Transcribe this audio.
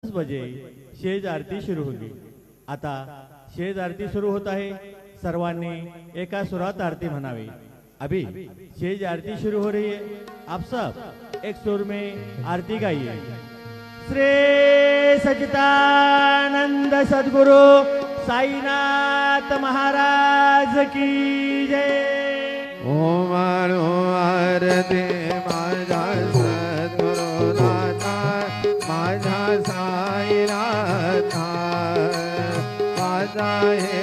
बजे शेज आरती शुरू होगी। आता शेज आरती सुरू होत आहे। सर्वांनी एका सुरात आरती म्हणावी। अभी शेज आरती शुरू हो रही है। आप सब एक सुर में आरती गाइए। श्री सच्चिदानंद सद्गुरु साईनाथ महाराज की जय। ओम आरती माझा सद्गुरुनाथा माझा साईनाथा माझा हे